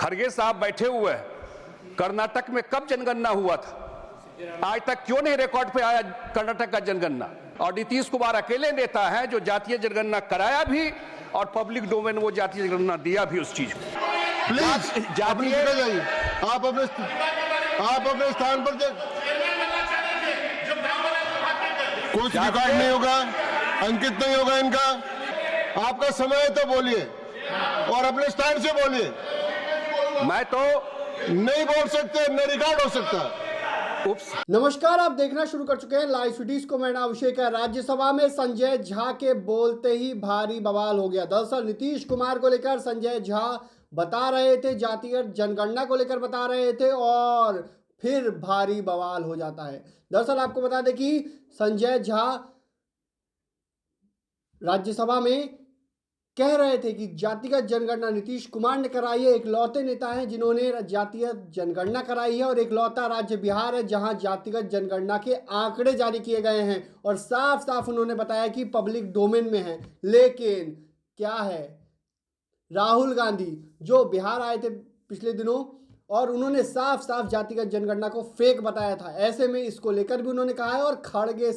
खड़गे साहब बैठे हुए हैं, कर्नाटक में कब जनगणना हुआ था? आज तक क्यों नहीं रिकॉर्ड पे आया कर्नाटक का जनगणना? और नीतीश कुमार अकेले नेता हैं जो जातीय जनगणना कराया भी और पब्लिक डोमेन वो जातीय जनगणना दिया भी उस चीज को। प्लीज जातीय आप अपने स्थान पर कुछ रिकॉर्ड नहीं होगा, अंकित नहीं होगा इनका। आपका समय है तो बोलिए और अपने स्टैंड से बोलिए। मैं तो नहीं बोल सकते, न रिकॉर्ड हो सकता। नमस्कार, आप देखना शुरू कर चुके हैं लाइव सिटीज को। मैं नाम अभिषेक है। राज्यसभा में संजय झा के बोलते ही भारी बवाल हो गया। दरअसल नीतीश कुमार को लेकर संजय झा बता रहे थे, जातीय जनगणना को लेकर बता रहे थे और फिर भारी बवाल हो जाता है। दरअसल आपको बता दें कि संजय झा राज्यसभा में कह रहे थे कि जातिगत जनगणना नीतीश कुमार ने कराई है। इकलौते नेता हैं जिन्होंने जातीय जनगणना कराई है और इकलौता राज्य बिहार है जहां जातिगत जनगणना के आंकड़े जारी किए गए हैं और साफ साफ उन्होंने बताया कि पब्लिक डोमेन में है। लेकिन क्या है, राहुल गांधी जो बिहार आए थे पिछले दिनों और उन्होंने साफ साफ जातिगत जनगणना को फेक बताया था। ऐसे में इसको लेकर भी उन्होंने कहा है और खड़गे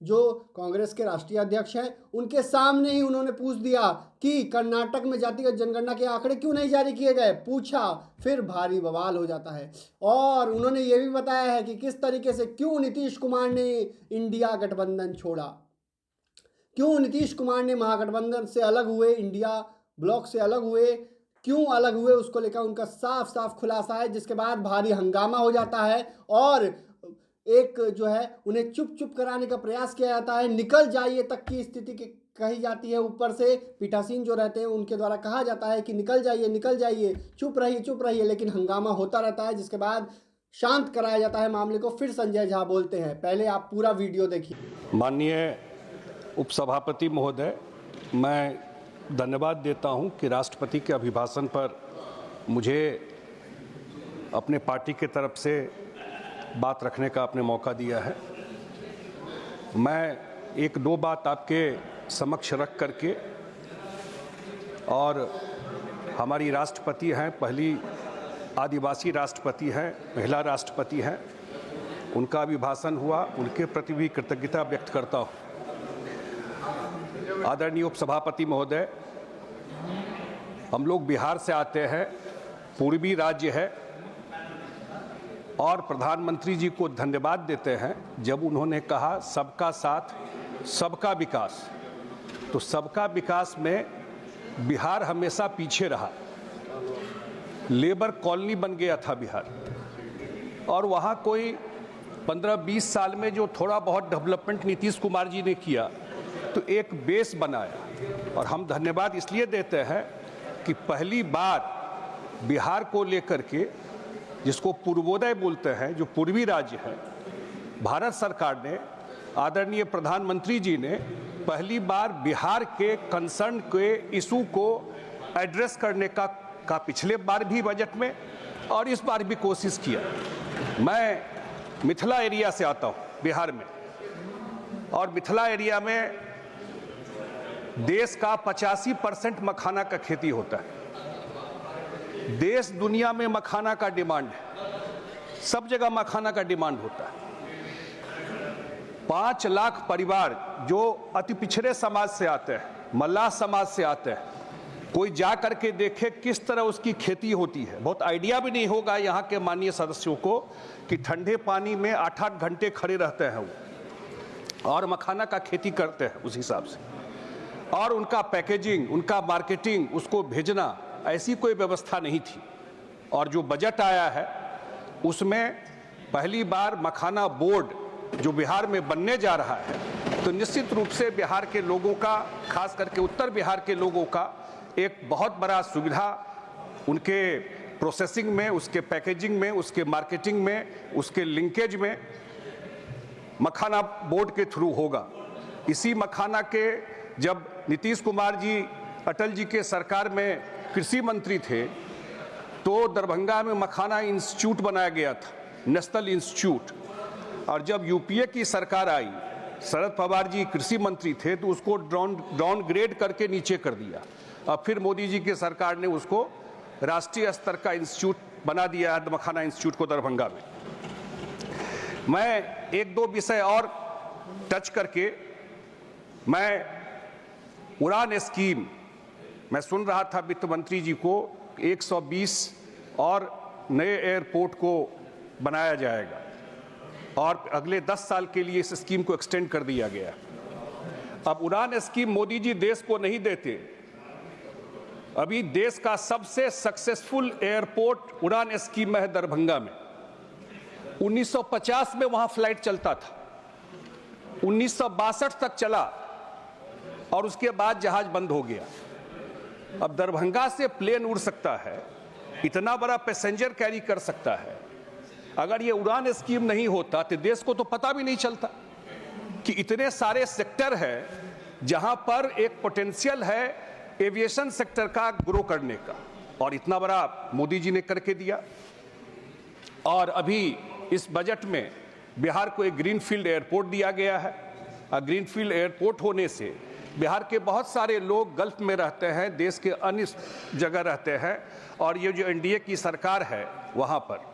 जो कांग्रेस के राष्ट्रीय अध्यक्ष हैं उनके सामने ही उन्होंने पूछ दिया कि कर्नाटक में जातिगत जनगणना के आंकड़े क्यों नहीं जारी किए गए, पूछा, फिर भारी बवाल हो जाता है। और उन्होंने ये भी बताया है कि किस तरीके से क्यों नीतीश कुमार ने इंडिया गठबंधन छोड़ा, क्यों नीतीश कुमार ने महागठबंधन से अलग हुए, इंडिया ब्लॉक से अलग हुए, क्यों अलग हुए, उसको लेकर उनका साफ साफ खुलासा है। जिसके बाद भारी हंगामा हो जाता है और एक जो है उन्हें चुप चुप कराने का प्रयास किया जाता है। निकल जाइए तक की स्थिति कही जाती है। ऊपर से पीठासीन जो रहते हैं उनके द्वारा कहा जाता है कि निकल जाइए, चुप रहिए। लेकिन हंगामा होता रहता है जिसके बाद शांत कराया जाता है मामले को। फिर संजय झा बोलते हैं। पहले आप पूरा वीडियो देखिए। माननीय उपसभापति महोदय, मैं धन्यवाद देता हूं कि राष्ट्रपति के अभिभाषण पर मुझे अपने पार्टी के तरफ से बात रखने का आपने मौका दिया है। मैं एक दो बात आपके समक्ष रख करके, और हमारी राष्ट्रपति हैं, पहली आदिवासी राष्ट्रपति हैं, महिला राष्ट्रपति हैं, उनका अभिभाषण हुआ, उनके प्रति भी कृतज्ञता व्यक्त करता हूँ। आदरणीय उपसभापति महोदय, हम लोग बिहार से आते हैं, पूर्वी राज्य है, और प्रधानमंत्री जी को धन्यवाद देते हैं जब उन्होंने कहा सबका साथ सबका विकास। तो सबका विकास में बिहार हमेशा पीछे रहा। लेबर कॉलोनी बन गया था बिहार, और वहाँ कोई 15-20 साल में जो थोड़ा बहुत डेवलपमेंट नीतीश कुमार जी ने किया तो एक बेस बनाया। और हम धन्यवाद इसलिए देते हैं कि पहली बार बिहार को लेकर के, जिसको पूर्वोदय बोलते हैं, जो पूर्वी राज्य है, भारत सरकार ने, आदरणीय प्रधानमंत्री जी ने पहली बार बिहार के कंसर्न के इशू को एड्रेस करने का पिछले बार भी बजट में और इस बार भी कोशिश किया। मैं मिथिला एरिया से आता हूँ बिहार में, और मिथिला एरिया में देश का 85% मखाना का खेती होता है। देश दुनिया में मखाना का डिमांड है, सब जगह मखाना का डिमांड होता है। 5 लाख परिवार जो अति पिछड़े समाज से आते हैं, मल्लाह समाज से आते हैं, कोई जा करके देखे किस तरह उसकी खेती होती है। बहुत आइडिया भी नहीं होगा यहाँ के माननीय सदस्यों को कि ठंडे पानी में 8-8 घंटे खड़े रहते हैं वो और मखाना का खेती करते हैं उस हिसाब से, और उनका पैकेजिंग, उनका मार्केटिंग, उसको भेजना, ऐसी कोई व्यवस्था नहीं थी। और जो बजट आया है उसमें पहली बार मखाना बोर्ड जो बिहार में बनने जा रहा है, तो निश्चित रूप से बिहार के लोगों का, खास करके उत्तर बिहार के लोगों का एक बहुत बड़ा सुविधा उनके प्रोसेसिंग में, उसके पैकेजिंग में, उसके मार्केटिंग में, उसके लिंकेज में मखाना बोर्ड के थ्रू होगा। इसी मखाना के, जब नीतीश कुमार जी अटल जी के सरकार में कृषि मंत्री थे तो दरभंगा में मखाना इंस्टीट्यूट बनाया गया था, नेशनल इंस्टीट्यूट। और जब यूपीए की सरकार आई, शरद पवार जी कृषि मंत्री थे, तो उसको डाउनग्रेड करके नीचे कर दिया। अब फिर मोदी जी की सरकार ने उसको राष्ट्रीय स्तर का इंस्टीट्यूट बना दिया है दवाखाना इंस्टीट्यूट को दरभंगा में। मैं एक दो विषय और टच करके मैं उड़ान स्कीम, मैं सुन रहा था वित्त मंत्री जी को 120 और नए एयरपोर्ट को बनाया जाएगा और अगले 10 साल के लिए इस स्कीम को एक्सटेंड कर दिया गया। अब उड़ान स्कीम मोदी जी देश को नहीं देते। अभी देश का सबसे सक्सेसफुल एयरपोर्ट उड़ान स्कीम में है दरभंगा में। 1950 में वहां फ्लाइट चलता था, 1962 तक चला और उसके बाद जहाज बंद हो गया। अब दरभंगा से प्लेन उड़ सकता है, इतना बड़ा पैसेंजर कैरी कर सकता है। अगर ये उड़ान स्कीम नहीं होता तो देश को तो पता भी नहीं चलता कि इतने सारे सेक्टर है जहां पर एक पोटेंशियल है एविएशन सेक्टर का ग्रो करने का, और इतना बड़ा मोदी जी ने करके दिया। और अभी इस बजट में बिहार को एक ग्रीनफील्ड एयरपोर्ट दिया गया है। ग्रीनफील्ड एयरपोर्ट होने से बिहार के बहुत सारे लोग गल्फ में रहते हैं, देश के अन्य जगह रहते हैं, और ये जो एनडीए की सरकार है वहाँ पर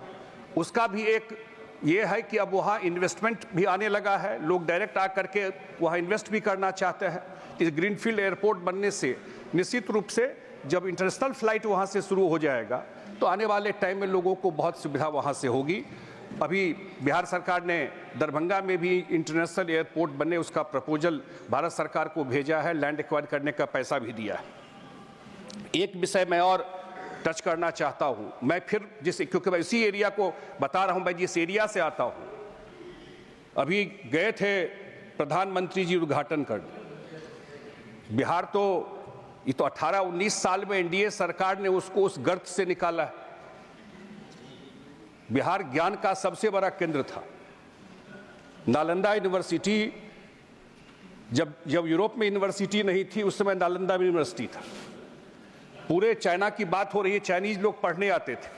उसका भी एक ये है कि अब वहाँ इन्वेस्टमेंट भी आने लगा है, लोग डायरेक्ट आकर के वहाँ इन्वेस्ट भी करना चाहते हैं। इस ग्रीनफील्ड एयरपोर्ट बनने से निश्चित रूप से जब इंटरनेशनल फ्लाइट वहाँ से शुरू हो जाएगा तो आने वाले टाइम में लोगों को बहुत सुविधा वहाँ से होगी। अभी बिहार सरकार ने दरभंगा में भी इंटरनेशनल एयरपोर्ट बनने उसका प्रपोजल भारत सरकार को भेजा है, लैंड एक्वायर करने का पैसा भी दिया है। एक विषय मैं और टच करना चाहता हूं, मैं फिर क्योंकि मैं इसी एरिया को बता रहा हूं, मैं जिस एरिया से आता हूं, अभी गए थे प्रधानमंत्री जी उद्घाटन करने। बिहार तो ये तो 18-19 साल में एनडीए सरकार ने उसको उस गर्त से निकाला है। बिहार ज्ञान का सबसे बड़ा केंद्र था। नालंदा यूनिवर्सिटी जब यूरोप में यूनिवर्सिटी नहीं थी उस समय नालंदा यूनिवर्सिटी था। पूरे चाइना की बात हो रही है, चाइनीज लोग पढ़ने आते थे।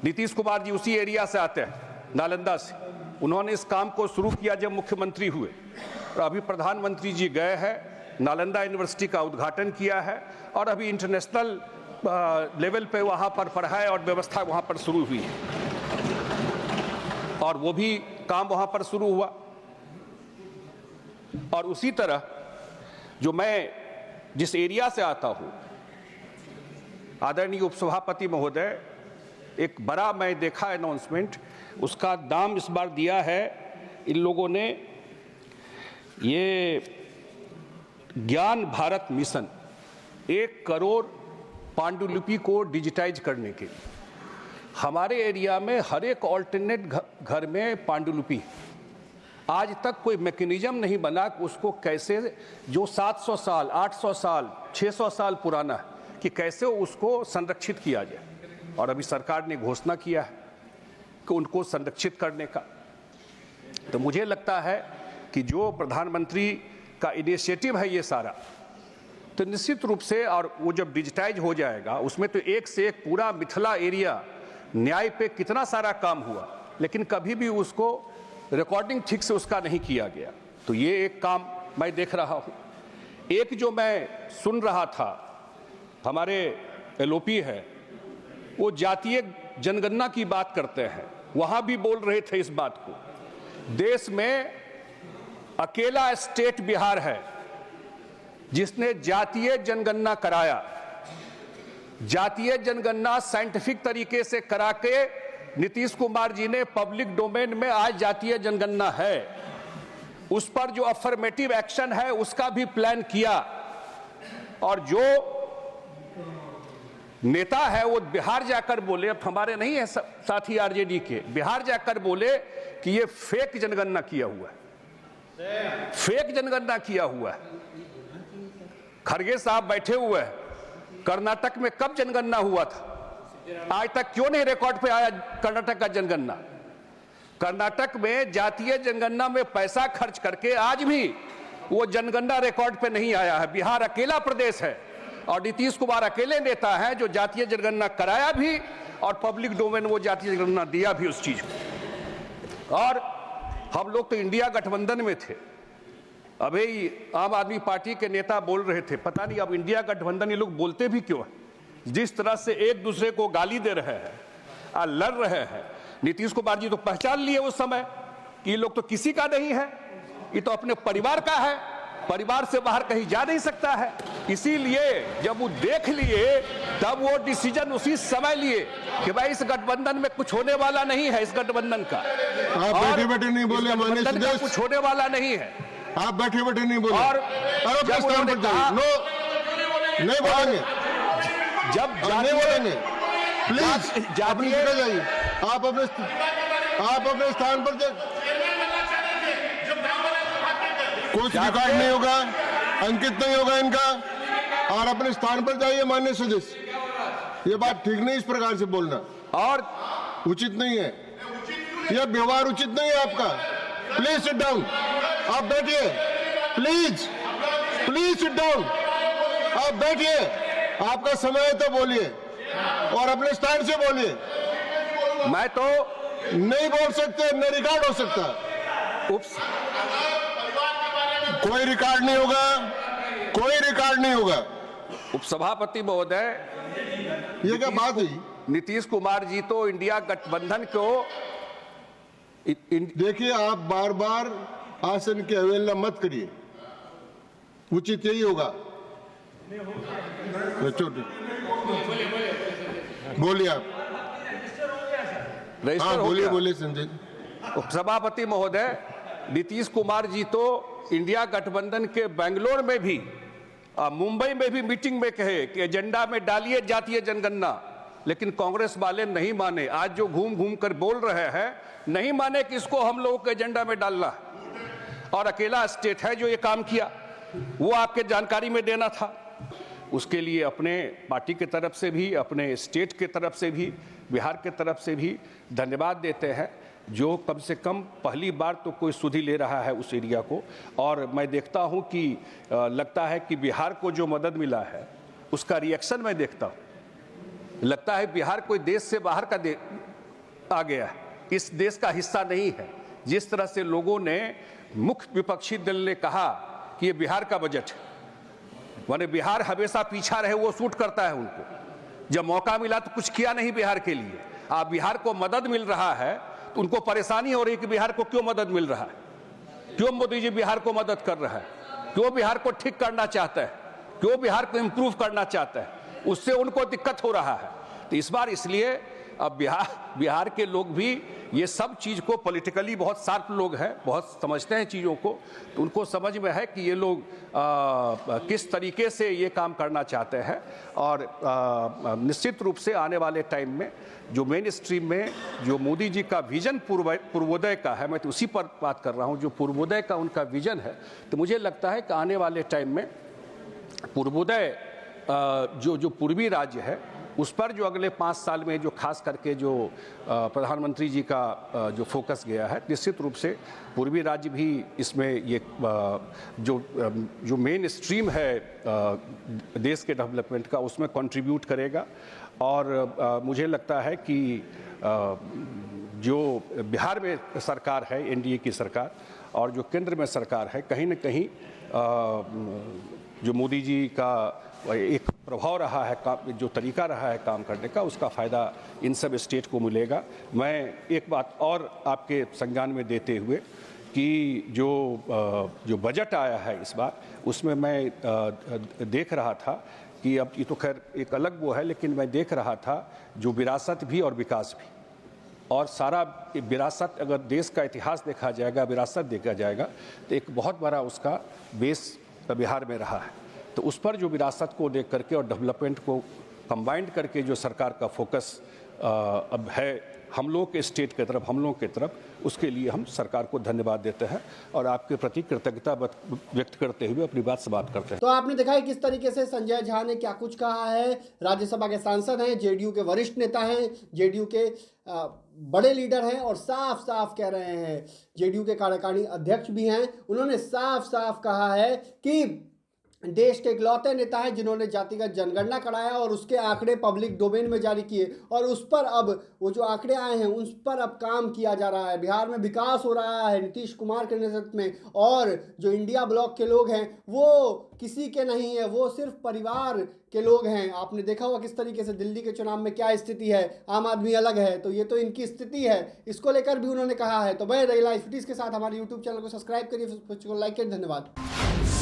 नीतीश कुमार जी उसी एरिया से आते हैं, नालंदा से। उन्होंने इस काम को शुरू किया जब मुख्यमंत्री हुए, और अभी प्रधानमंत्री जी गए हैं, नालंदा यूनिवर्सिटी का उद्घाटन किया है, और अभी इंटरनेशनल लेवल पे वहाँ पर पढ़ाई और व्यवस्था वहाँ पर शुरू हुई है, और वो भी काम वहाँ पर शुरू हुआ। और उसी तरह जो मैं जिस एरिया से आता हूँ, आदरणीय उपसभापति महोदय, एक बड़ा मैं देखा अनाउंसमेंट, उसका दाम इस बार दिया है इन लोगों ने, ये ज्ञान भारत मिशन, 1 करोड़ पांडुलिपि को डिजिटाइज करने के लिए। हमारे एरिया में हर एक ऑल्टरनेट घर में पांडुलिपि, आज तक कोई मैकेनिज्म नहीं बना कि उसको कैसे, जो 700 साल 800 साल 600 साल पुराना है, कि कैसे उसको संरक्षित किया जाए। और अभी सरकार ने घोषणा किया है कि उनको संरक्षित करने का। तो मुझे लगता है कि जो प्रधानमंत्री का इनिशिएटिव है ये सारा, तो निश्चित रूप से, और वो जब डिजिटाइज हो जाएगा उसमें तो एक से एक पूरा मिथिला एरिया, न्याय पे कितना सारा काम हुआ, लेकिन कभी भी उसको रिकॉर्डिंग ठीक से उसका नहीं किया गया। तो ये एक काम मैं देख रहा हूँ। एक जो मैं सुन रहा था, हमारे एलओपी है, वो जातीय जनगणना की बात करते हैं, वहाँ भी बोल रहे थे इस बात को। देश में अकेला स्टेट बिहार है जिसने जातीय जनगणना कराया। जातीय जनगणना साइंटिफिक तरीके से करा के नीतीश कुमार जी ने पब्लिक डोमेन में आज जातीय जनगणना है, उस पर जो अफर्मेटिव एक्शन है उसका भी प्लान किया। और जो नेता है वो बिहार जाकर बोले, अब हमारे नहीं है साथी आरजेडी के, बिहार जाकर बोले कि ये फेक जनगणना किया हुआ है, फेक जनगणना किया हुआ है। खड़गे साहब बैठे हुए हैं, कर्नाटक में कब जनगणना हुआ था? आज तक क्यों नहीं रिकॉर्ड पे आया कर्नाटक का जनगणना? कर्नाटक में जातीय जनगणना में पैसा खर्च करके आज भी वो जनगणना रिकॉर्ड पे नहीं आया है। बिहार अकेला प्रदेश है और नीतीश कुमार अकेले नेता हैं जो जातीय जनगणना कराया भी और पब्लिक डोमेन वो जातीय जनगणना दिया भी उस चीज को। और हम लोग तो इंडिया गठबंधन में थे, अभी आम आदमी पार्टी के नेता बोल रहे थे, पता नहीं अब इंडिया गठबंधन ये लोग बोलते भी क्यों है, जिस तरह से एक दूसरे को गाली दे रहे हैं, लड़ रहे हैं, नीतीश कुमार जी तो पहचान लिए उस समय कि ये लोग तो किसी का नहीं है, ये तो अपने परिवार का है, परिवार से बाहर कहीं जा नहीं सकता है। इसीलिए जब वो देख लिए तब वो डिसीजन उसी समय लिए कि भाई इस गठबंधन में कुछ होने वाला नहीं है, इस गठबंधन का आप बैठे बैठे नहीं बोले, माननीय गठबंधन का कुछ होने वाला नहीं है। आप बैठे बैठे नहीं बोले और अपने स्थान पर जाइए। नो, नहीं बोलेंगे, जब नहीं बोलेंगे, प्लीज अपनी जगह जाइए। आप अपने स्थान पर कुछ रिकॉर्ड नहीं होगा, अंकित नहीं होगा इनका, और अपने स्थान पर जाइए। माननीय सदस्य, ये बात ठीक नहीं, इस प्रकार से बोलना और उचित नहीं है, यह व्यवहार उचित नहीं है आपका। प्लीज सिट डाउन, आप बैठिए, प्लीज सिट डाउन, आप बैठिए। आपका समय है तो बोलिए और अपने स्थान से बोलिए। मैं तो नहीं बोल सकते, न रिकॉर्ड हो सकता। कोई रिकॉर्ड नहीं होगा, कोई रिकॉर्ड नहीं होगा। उपसभापति महोदय, ये क्या बात हुई? नीतीश कुमार जी तो इंडिया गठबंधन को देखिए, आप बार बार आसन की अवहेलना मत करिए, उचित यही होगा। बोलिए आप। हाँ, बोलिए संजय। उपसभापति महोदय, नीतीश कुमार जी तो इंडिया गठबंधन के बेंगलोर में भी, मुंबई में भी मीटिंग में कहे कि एजेंडा में डालिए जातीय जनगणना, लेकिन कांग्रेस वाले नहीं माने। आज जो घूम घूम कर बोल रहे हैं, नहीं माने कि इसको हम लोगों के एजेंडा में डालना, और अकेला स्टेट है जो ये काम किया, वो आपके जानकारी में देना था। उसके लिए अपने पार्टी की तरफ से भी, अपने स्टेट की तरफ से भी, बिहार की तरफ से भी धन्यवाद देते हैं, जो कम से कम पहली बार तो कोई सुधि ले रहा है उस एरिया को। और मैं देखता हूं कि लगता है कि बिहार को जो मदद मिला है उसका रिएक्शन मैं देखता हूं, लगता है बिहार कोई देश से बाहर का आ गया है, इस देश का हिस्सा नहीं है। जिस तरह से लोगों ने, मुख्य विपक्षी दल ने कहा कि ये बिहार का बजट है, माने बिहार हमेशा पीछा रहे, वो सूट करता है उनको। जब मौका मिला तो कुछ किया नहीं बिहार के लिए। आप बिहार को मदद मिल रहा है तो उनको परेशानी हो रही है कि बिहार को क्यों मदद मिल रहा है, क्यों मोदी जी बिहार को मदद कर रहा है, क्यों बिहार को ठीक करना चाहता है, क्यों बिहार को इंप्रूव करना चाहता है, उससे उनको दिक्कत हो रहा है। तो इस बार इसलिए अब बिहार के लोग भी ये सब चीज़ को, पॉलिटिकली बहुत शार्प लोग हैं, बहुत समझते हैं चीज़ों को, तो उनको समझ में है कि ये लोग किस तरीके से ये काम करना चाहते हैं। और निश्चित रूप से आने वाले टाइम में जो मेन स्ट्रीम में जो मोदी जी का विजन पूर्वोदय का है, मैं तो उसी पर बात कर रहा हूँ, जो पूर्वोदय का उनका विजन है, तो मुझे लगता है कि आने वाले टाइम में पूर्वोदय जो पूर्वी राज्य है उस पर जो अगले 5 साल में जो खास करके जो प्रधानमंत्री जी का जो फोकस गया है, निश्चित रूप से पूर्वी राज्य भी इसमें ये जो मेन स्ट्रीम है देश के डेवलपमेंट का, उसमें कंट्रीब्यूट करेगा। और मुझे लगता है कि जो बिहार में सरकार है, एनडीए की सरकार, और जो केंद्र में सरकार है, कहीं न कहीं जो मोदी जी का एक प्रभाव रहा है, जो तरीका रहा है काम करने का, उसका फ़ायदा इन सब स्टेट को मिलेगा। मैं एक बात और आपके संज्ञान में देते हुए कि जो बजट आया है इस बार, उसमें मैं देख रहा था कि अब ये तो खैर एक अलग वो है, लेकिन मैं देख रहा था जो विरासत भी और विकास भी, और सारा विरासत, अगर देश का इतिहास देखा जाएगा, विरासत देखा जाएगा, तो एक बहुत बड़ा उसका बेस बिहार में रहा है। तो उस पर जो विरासत को देख करके और डेवलपमेंट को कंबाइंड करके जो सरकार का फोकस अब है हम लोगों के स्टेट की तरफ, हम लोगों की तरफ, उसके लिए हम सरकार को धन्यवाद देते हैं और आपके प्रति कृतज्ञता व्यक्त करते हुए अपनी बात समाप्त करते हैं। तो आपने देखा है किस तरीके से संजय झा ने क्या कुछ कहा है। राज्यसभा के सांसद हैं, जेडीयू के वरिष्ठ नेता हैं, जेडीयू के बड़े लीडर हैं, और साफ साफ कह रहे हैं, जेडीयू के कार्यकारिणी अध्यक्ष भी हैं, उन्होंने साफ साफ कहा है कि देश के इकलौते नेता हैं जिन्होंने जातिगत जनगणना कराया और उसके आंकड़े पब्लिक डोमेन में जारी किए, और उस पर अब वो जो आंकड़े आए हैं उस पर अब काम किया जा रहा है। बिहार में विकास हो रहा है नीतीश कुमार के नेतृत्व में, और जो इंडिया ब्लॉक के लोग हैं वो किसी के नहीं है, वो सिर्फ परिवार के लोग हैं। आपने देखा होगा किस तरीके से दिल्ली के चुनाव में क्या स्थिति है, आम आदमी अलग है, तो ये तो इनकी स्थिति है, इसको लेकर भी उन्होंने कहा है। तो बने रहिए लाइव फुटेज के साथ, हमारे यूट्यूब चैनल को सब्सक्राइब करिए, लाइक करिए। धन्यवाद।